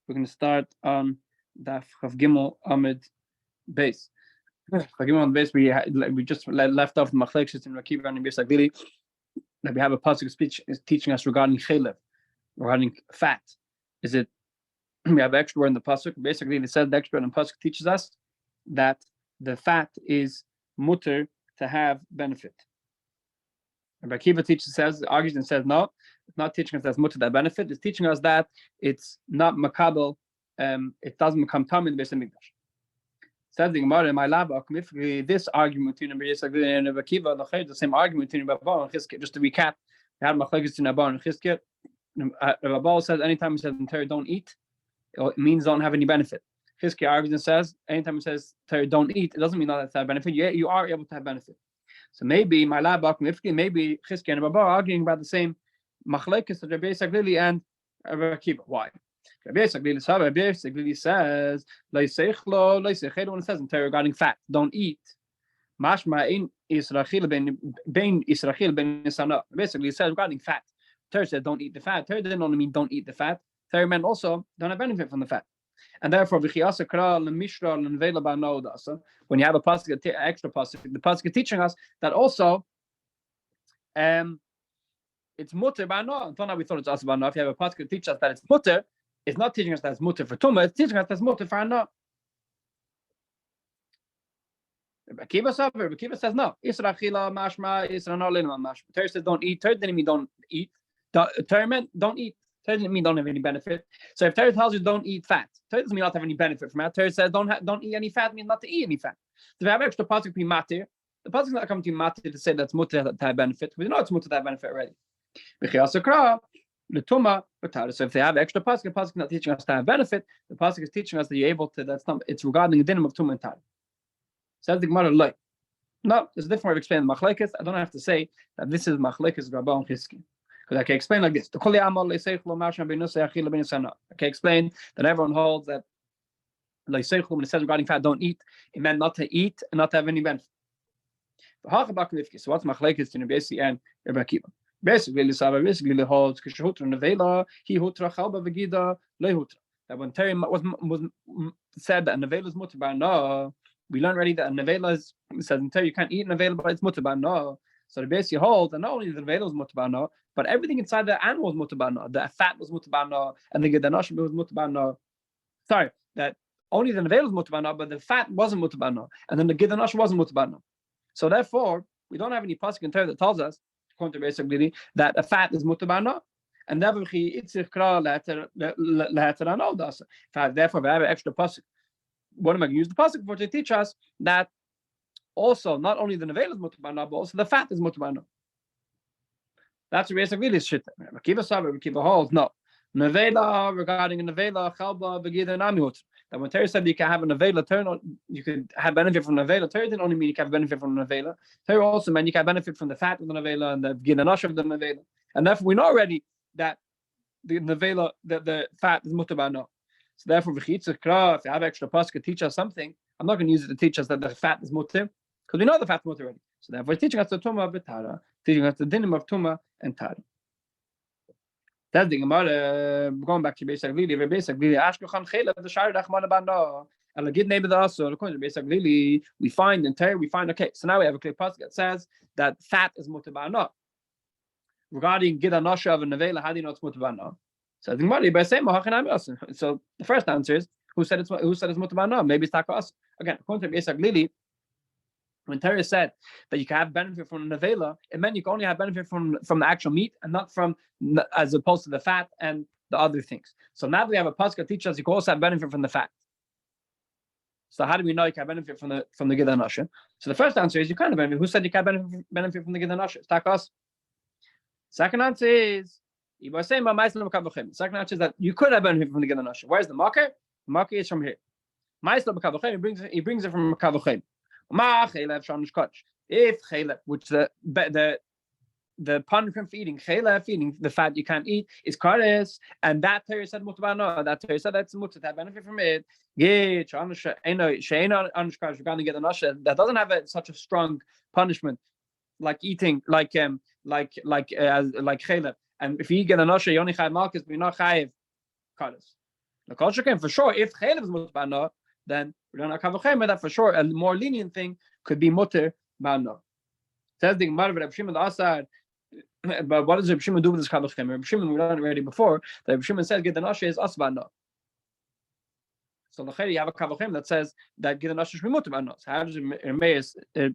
We're going to start on Daf Chav Gimel Amid Beis. Chav Gimel Amid Beis, we just left off the Machlekes in Rakiva and Beis Agili. That we have a pasuk speech is teaching us regarding chelev, regarding fat. Is it? We have extra word in the pasuk. Basically, it says the extra word in the pasuk teaches us that the fat is mutter to have benefit. Rabbi Kiva argues and says no, it's not teaching us that's mutter that benefit. It's teaching us that it's not makabel. It doesn't become tam in the Beis Hamikdash. Says the Gemara, my lab, this argument between Rabbi Kiva and the same argument between Rabbi and Chizkiah. Just to recap, we had Machlekes between Rabbi and Chizkiah. Rabbi says anytime he says in Torah don't eat, it means don't have any benefit. Chizkiah argues and says anytime he says Torah don't eat, it doesn't mean not to have benefit. You are able to have benefit. So maybe my lab, maybe Chizkiah and Rabbi are arguing about the same Machlekes of Rabbi Saglili and Rabbi Kiva. Why? Rabbi Saglili says, when it says in Torah regarding fat, don't eat. Mashma in Israel ben Israel ben Nisana. Basically, it says regarding fat. Torah said don't eat the fat. Torah didn't only mean don't eat the fat. Torah meant also don't have benefit from the fat. And therefore, when you have a pasuk, extra pasuk, the pasuk is teaching us that also it's mutter ba'ana. Until now we thought it's also ba'ana. If you have a pasuk to teach us that it's mutter, it's not teaching us that it's mutter for tumah. It's teaching us that it's mutter for ana. Rabbi Kiva says no. Isra chila mashma isra no lina mashma. Torah says don't eat. Torah didn't mean don't eat. Torah meant don't eat. Torah didn't mean don't have any benefit. So if Torah tells you don't eat fat, Torah doesn't mean not to have any benefit from that. Torah says don't eat any fat means not to eat any fat. So if you have extra pasuk be matir, the pasuk is not coming to matir to say that's mutter to have benefit. We know it's mutter to have benefit already. So if they have extra pasuk, the pasuk is not teaching us to have benefit. The pasuk is teaching us that you're able to. It's regarding the dinim of tumah and tar. Says the Gemara, like, no, there's a different way of explaining the machlekes. I don't have to say that this is machlekes Rabbi and Chizkiah, because I can explain like this. I can explain that everyone holds that when it says regarding fat, don't eat, it meant not to eat and not to have any benefit. So what's machlekes in Rabbi and Rabbi Kiva? Basically, the holds that when Terry was said that nevela is mutter by no, we learned already that a nevela is said in Terry you can't eat a nevela, but it's mutter by no. So the basically holds that not only the nevela was mutter by no, but everything inside the animal was mutter by no. The fat was mutter by no, and the gedanosh was mutter by no. Sorry, that only the nevela was mutter by no, but the fat wasn't mutter by no, and then the gedanosh wasn't mutter by no. So therefore, we don't have any pasuk in Torah that tells us, according to basically, that a fat is mutter by no. And therefore, if we have an extra pasuk, what am I going to use the pasuk for to teach us that also not only the nevela is mutter by no, but also the fat is mutter by no. That's basically this shit. Kiva holds no. Nevela regarding a nevela chalba begida namihut. That when Torah said you can have a nevela, you could have benefit from nevela. Torah didn't only mean you can have benefit from nevela. Torah also meant you can have benefit from the fat of the nevela and the begida of the nevela. And therefore, we know already that the nevela, the fat is mutter by no. So therefore, if you have extra pasuk to teach us something, I'm not going to use it to teach us that the fat is mutter, because we know the fat is mutter already. So therefore, it's teaching us the tumah v'tara, teaching us the dinim of tumah and tara. That's the Gemara. Going back to basically, ashkechan chelev the shari rachmana b'no. And the neighbor also, according to basically, we find in Torah, okay. So now we have a clear pasuk that says that fat is mutter by no. Regarding Gida Nosha of a Nevela, how do you know it's mutter by no? So the Gemara by saying so the first answer is who said it's mutter by no? Maybe it's taka us. Again, according to basically, when Torah said that you can have benefit from a Nevela, it meant you can only have benefit from the actual meat and not from as opposed to the fat and the other things. So now that we have a pasuk that teaches us you can also have benefit from the fat. So how do we know you can benefit from the Gida Nosha? So the first answer is you can't benefit. Who said you can benefit from the Gida Nosha? It's taka us. Second answer is second answer is that you could have benefit from the Gida Nosha. Where's the marker? The marker is from here. He brings it from Kavachem. If chelev, which the punishment for eating chelev, eating the fat you can't eat, is kares, and that Torah said mutter by no, that Torah said that's mutter to have benefit from it. That doesn't have such a strong punishment like eating, like chelev. And if you get a nosha, you only chayiv malchus, but you're not chayiv kares. The culture came for sure. If chaylev is mutter ba'ana, then we don't have kavachemer. That for sure a more lenient thing could be mutter ba'ana. Says the Gemara, Rabbi Shimon the Asad. But what does Rabbi Shimon do with this kavachemer? Rabbi Shimon, we learned already before that Rabbi Shimon says Gidan Asher is asba'ana. So the you have a kavachem that says that Gidan Asher should be mutter ba'ana. So how does Rabbi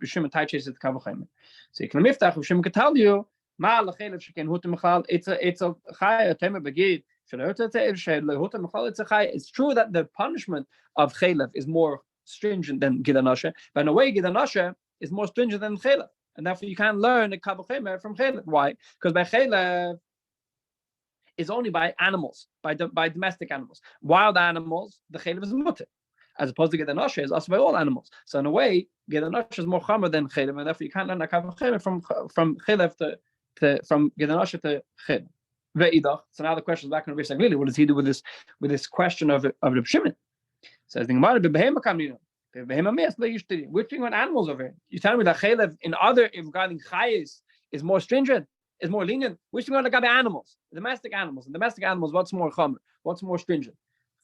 Shimon tie chase the kavachem? So you can miftach. Rabbi Shimon can tell you ma lechelev sheken hutem mechal. It's a chaya temer begid. It's true that the punishment of chelev is more stringent than Gidan Asher, but in a way Gidan Asher is more stringent than chelev, and therefore you can't learn a kavachemer from chelev. Why? Because by chelev is only by animals, by domestic animals. Wild animals, the chelev is mutter, as opposed to Gidan Asher is also by all animals. So in a way, Gidan Asher is more chamer than chelev, and therefore you can't learn a kavachemer from chelev from Gidan Asher to chelev. So now the question is back on Rabbi Saglili. What does he do with this question of Rabbi Shimon? Says the Gemara, we're talking about animals over here. You tell me that chaylev regarding chayes is more stringent, is more lenient. We're talking about the animals, domestic animals. And domestic animals, what's more chomer? What's more stringent?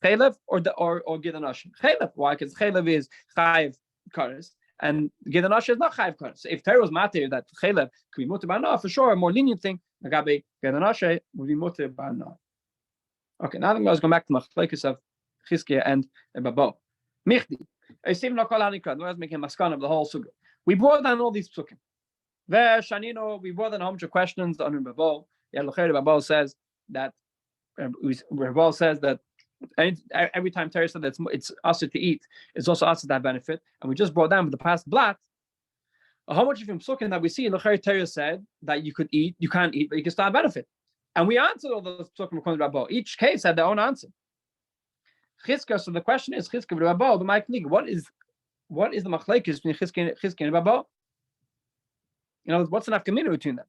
Chaylev or Gidan Asher? Chaylev. Why? Because chaylev is chayiv kares. And Gidan Asher is not chayiv kares. So if Torah was matir that chaylev could be mutter ba'ana, for sure, a more lenient thing, Gabi Gidan Asher would be mutter ba'ana. Okay, now I'm going to go back to machlekes of Chizkiah and Babo. Michdi. I seem not call Hanikra. Let's make a maskan of the whole suga. We brought down all these psukim. We brought down a bunch of questions on Babo. Babo says that every time Torah said that it's usher to eat, it's also usher to have benefit. And we just brought down with the past blat how much of him psukim that we see in the Torah said that you can't eat, but you can still have benefit. And we answered all those psukim according to Rabbi. Each case had their own answer. Chizkiah, so the question is Chizkiah Rabbi, but my colleague, what is the machlekes between Chizkiah and Rabbi? You know, what's the nafkamina between them?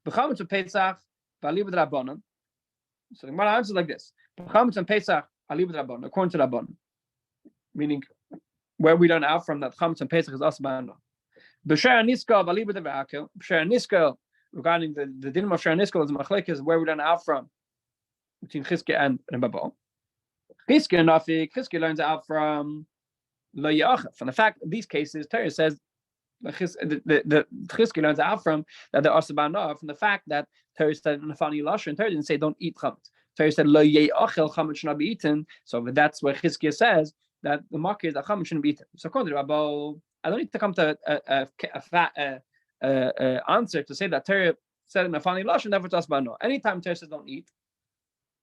B'chametz and Pesach, b'ali b'drabanan. So the Gemara answers like this: B'chametz and Pesach, ali b'drabanan, according to Rabbanan, meaning where we learn out from that chametz and Pesach is asba'ana. B'sher niska, b'ali b'drabakel. B'sher niska, regarding the din of Sher niska is machlekes, where we learn out from between Chizkiah and Rabbi. Chizkiah learns out from lo ya'achel. From the fact of these cases, Torah says the Chizkiah learns out from that the asabana from the fact that Torah said in the funny lashon, Torah didn't say don't eat chametz. Torah said lo ya'achel, chametz should not be eaten. So that's where Chizkiah says that the mark is that chametz shouldn't be eaten. So according to Rabbi, I don't need to come to a answer to say that Torah said in the funny lashon never to asabana. Anytime Torah says don't eat,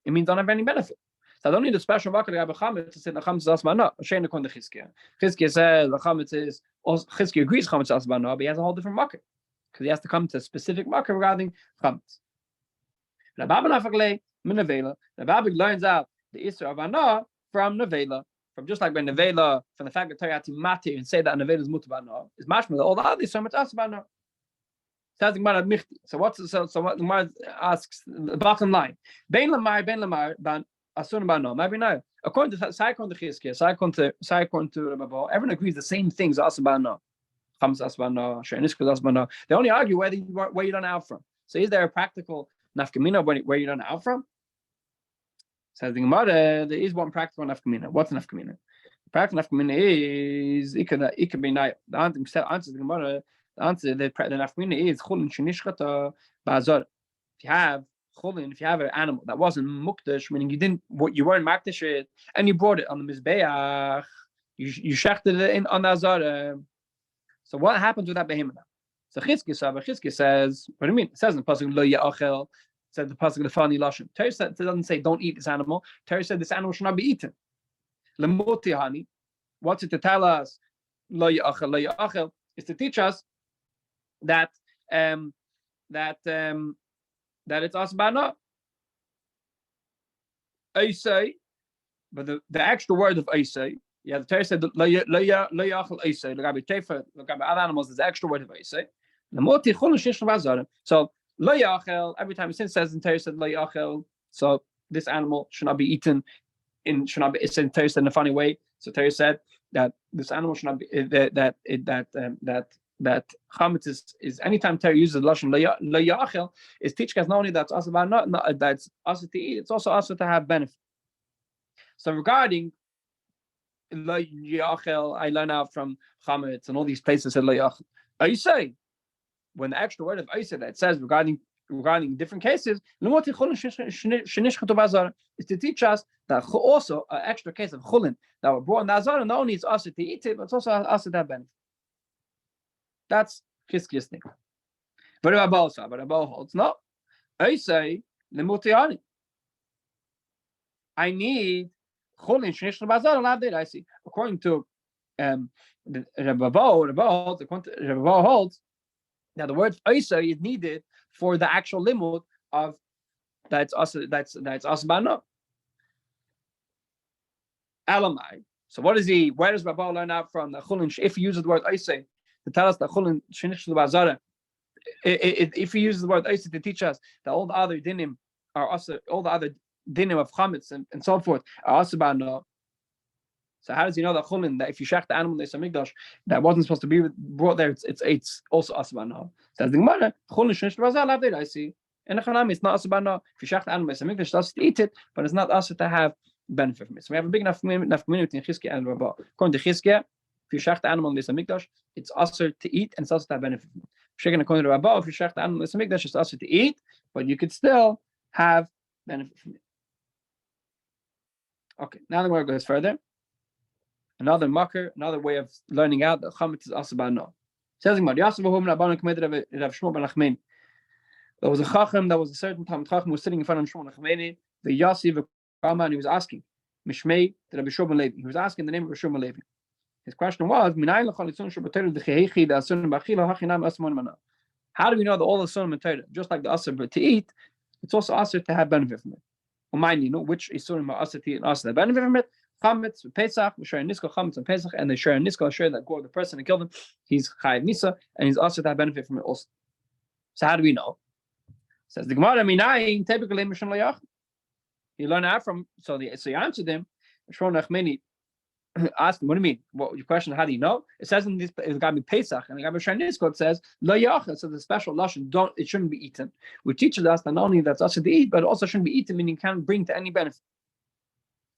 it means don't have any benefit. So I don't need a special marker to chametz to say the chametz is asbana. Shane according to Chizkiah. Chizkiah says the chametz is. Chizkiah agrees chametz is asbana, but he has a whole different marker because he has to come to a specific marker regarding chametz. Rabbi learns out the Isra of Ana from nevela, from just like by nevela, from the fact that Torah had to matir and say that nevela is mutar ba'ana, is mashma all the others so much asbana. So what the Gemara asks the bottom line: bein lamar ban. Maybe no. According to Chizkiah, according to Rabbi, everyone agrees the same things. Asbana, chametz asbana, she'eniska asbana. They only argue where you don't out from. So is there a practical nafkamina where you don't out from? Says the Gemara, there is one practical nafkamina. What's nafkamina? The practical nafkamina is it can be night. The answer the Gemara. The answer the nafkamina is chulin shenishchata ba'azor. If you have an animal that wasn't mukdash, meaning you weren't makdash it, and you brought it on the mizbeach, you shechted it in on the azara. So what happens with that behemoth? So Chizkiah says, what do you mean? It says in the pasuk lo ya'achel. It says the pasuk lefani lashon. Torah doesn't say don't eat this animal. Torah said this animal should not be eaten. Lemoti hani. What's it to tell us? Lo ya'achel. Lo ya'achel is to teach us that it's asbana. Eisei, but the extra word of eisei, the Torah said lo yachal eisei. L'gabi tefer, l'gabi other animals, there's the extra word of eisei. L'moti chulun shishnu b'azarim. So lo yachal, every time it says in Torah said lo yachal, so this animal should not be eaten. It's in Torah said in a funny way. So Torah said that this animal should not be that chametz is anytime Torah uses the lashon lo yachel is teaching us not only that's also about that's also to eat, it's also to have benefit. So regarding Lo Yachel, I learn out from Chametz and all these places said Lo Yachel. I say when the extra word of Isa that says regarding different cases, is to teach us that also an extra case of chulin that were brought in the Azara, not only it's us to eat it, but it's also us to have benefit. That's Chizkiya's thing. But Rabbi holds no. I say lemutiani. I need chulin shenish l'bazar l'avdei. I see. According to Rabbi holds that the word Isa is needed for the actual limud of that's asbana. Elamai. So what is he? Where does Rabbi learn out from the chulin? If he uses the word Isa to tell us that chulin shenish l'bazar, if he uses the word Isa to teach us that all the other dinim are also all the other dinim of chametz and so forth are asbana. So how does he know that chulin, that if you shech the animal in the mikdash that wasn't supposed to be brought there, it's also asbana? Says the Gemara, chulin shenish l'bazar l'avdei. I see. In the Chanami, it's not asbana. If you shech the animal in the mikdash, it's also to eat it, but it's not also to have benefit from it. So we have a big enough community in Chizkiah and Rabbi. According to Chizkiah, if you shech the animal in the mikdash, it's also to eat and it's also to have benefit from it. According to Rabbi, if you shech the animal in the mikdash, it's also to eat, but you could still have benefit from it. Okay, now the Gemara goes further. Another makar, another way of learning out that chametz is asbana. Says the Gemara, there was a chacham, that was a certain time chacham was sitting in front of Shmuel Nachmani, the Yasiv and he was asking, Mishmei to Rabbi Shmuel Levi. He was asking the name of Rabbi Shmuel Levi. His question was, how do we know that all the sunnah Torah, just like the asr to eat, it's also asr to have benefit from it? Which is sunnah asr to eat and asr to have benefit from it? Chametz, Pesach, we share nisko chametz and Pesach, and they share nisko, share that gore the person and killed him. He's chayiv misa, and he's asr to have benefit from it also. So how do we know? Says the Gemara, minayin typically mishum layach. You learn out from so you answered him. Shmuel Nachmani asked him, "What do you mean? What your question? How do you know?" It says in this, it's got to be Pesach, and the Rabbi Shanisko it says lo yachal. So the special lashon it shouldn't be eaten. Which teaches us that not only that's also to eat, but it also shouldn't be eaten, meaning can't bring to any benefit.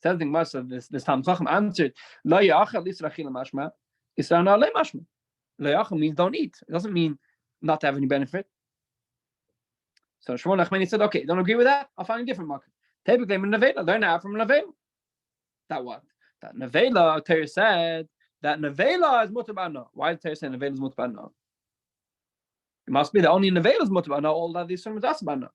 Says the Gemara, this Tam Chacham answered lo yachal lisrachil mashma israna le mashma. Lo yachal means don't eat. It doesn't mean not to have any benefit. So Shmuel Nachmani said, "Okay, don't agree with that? I'll find a different market." Typically, nevela learn out from nevela. That what? That nevela. Torah said that nevela is mutabana. Why did Torah say nevela is mutabana? It must be that only nevela is mutabana. All that these sunnahs asbana.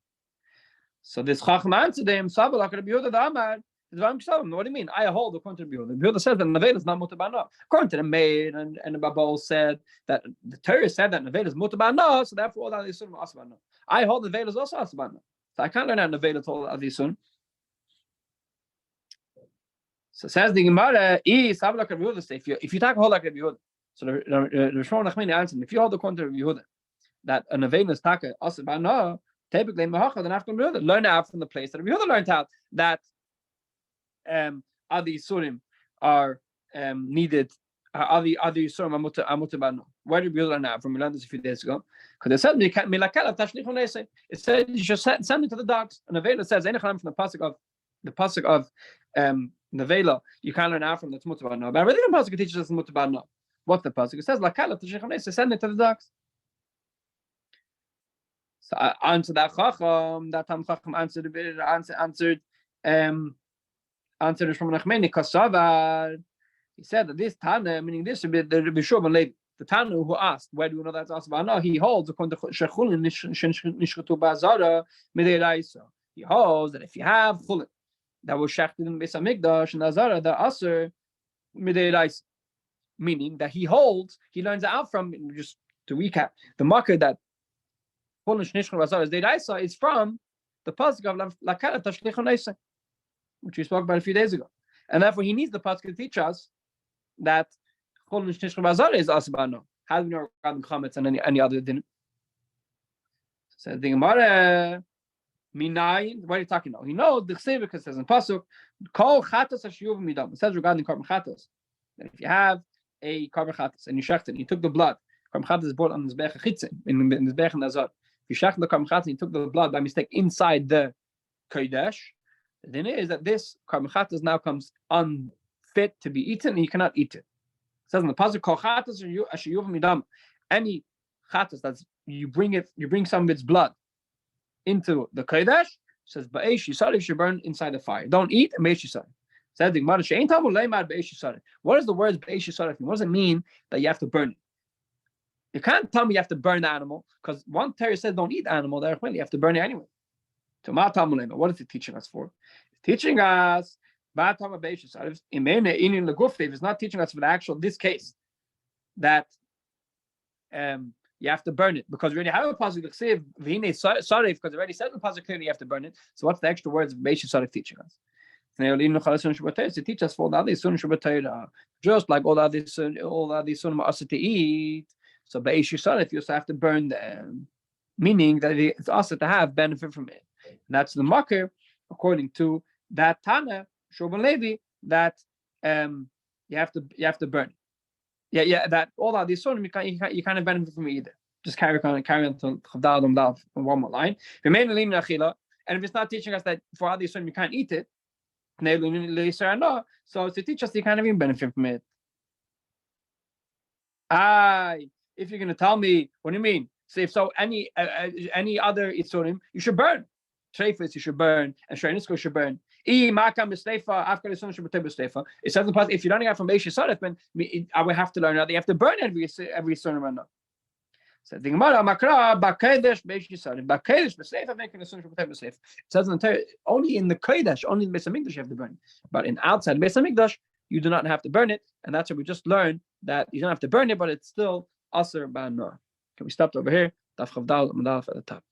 So this chacham answered him, "Sabalak Rabbi Yehuda the Amar." What do you mean? I hold according to Rabbi Yehuda. Rabbi Yehuda says that nevela is not mutabana. According to the maid and the Babal said that the Torah said that nevela is mutabana. So therefore, all that these sunnahs asbana. I hold the nevela is also asbana. So I can't learn out nevela to all that these sunnahs. So says the Gemara, if you talk hold like Rabbi Yehuda, so the Shmuel Nachmani answered, if you hold the according to Rabbi Yehuda, that a nevela is taka asbana, typically mahacha, then after Rabbi Yehuda, learn out from the place that Rabbi Yehuda learned out that Adi Surim are needed. Adi Surim are mutabana. Where did we learn out from? We learned this a few days ago. Because it said, it said you should send it to the dogs. And nevela says, from the pasuk of nevela, you can't learn out from the mutabana. But everything in the pasuk teaches us mutabana. What's the pasuk? It says, send it to the dogs. So answer that chacham. That time chacham answered from Nachmani Kasavar. He said that this Tana, meaning this would be the Rabbi Shmuel Levi, the Tana who asked, where do we know that's asbana? He holds according to Shechulin Nishchatu Bazara Midiraisa. He holds that if you have chulin that was shechted in Beis Hamikdash and Azara, the aser Midiraisa, meaning that he learns out from, just to recap, the marker that chulin Nishchatu Bazara is Deiraisa is from the pasuk of Lakala Tashlichon Eisa, which we spoke about a few days ago, and therefore he needs the pasuk to teach us that chulin nishchut bazar is asbano. How do we know regarding chametz and any other din? So the Gemara, minayin. What are you talking about? He knows the chsev because it says in pasuk, kol chatos hashiyuv midam. It says regarding korban chatos that if you have a korban chatos and you shecht it, you took the blood. Korban chatos is brought on the zbech chitzin in the zbech and azar. If you shecht the korban chatos and you took the blood by mistake inside the kodesh, The thing is that this carbon chatas now comes unfit to be eaten, and you cannot eat it. It says in the pasuk, "Kol chatas ashiyuv midam." Any chatas that's you bring some of its blood into the kodesh. Says ba'esh yisarif should burn inside the fire. Don't eat and ba'esh yisarif. Says the Gemara, she'ein tamu leimad ba'esh yisarif. What does the words ba'esh yisarif mean? What does it mean that you have to burn it? You can't tell me you have to burn the animal because one Torah says don't eat animal. Therefore, you have to burn it anyway. So what is it teaching us for? It's teaching us if it's not teaching us for the actual this case that you have to burn it because we already have a pasuk that says sarif because it already said in the pasuk clearly you have to burn it. So what's the extra words of Beish Sarif teaching us? To teach us for all the other sunnah just like all the other sunnah are to eat. So Beish Sarif you also have to burn them, meaning that it's also to have benefit from it. And that's the makir according to that Tana Shulchan Levi that you have to burn it. Yeah, that all of these sunnah you can't benefit from it either. Just carry on to Chavdal one more line. And if it's not teaching us that for all these sunnah you can't eat it, so to teach us you can't even benefit from it. If you're going to tell me, what do you mean? Say if so, any other itzurim you should burn. Treifus you should burn, and Shreinisko should burn. It says in the past, if you're learning out from Beish Yisarif, I would have to learn that you have to burn every sunnah or not. So the Gemara Makra Bakedesh Beish Yisarif Bakedesh B'Seifa making a sunnah B'Seifa. It says in the Torah only in the Kodesh, only in the Beis Hamikdash you have to burn, but in outside Beis Hamikdash you do not have to burn it, and that's what we just learned that you don't have to burn it, but it's still Aser Ba'Nor. Can we stop over here? Daf Chavdal Madaf at the top.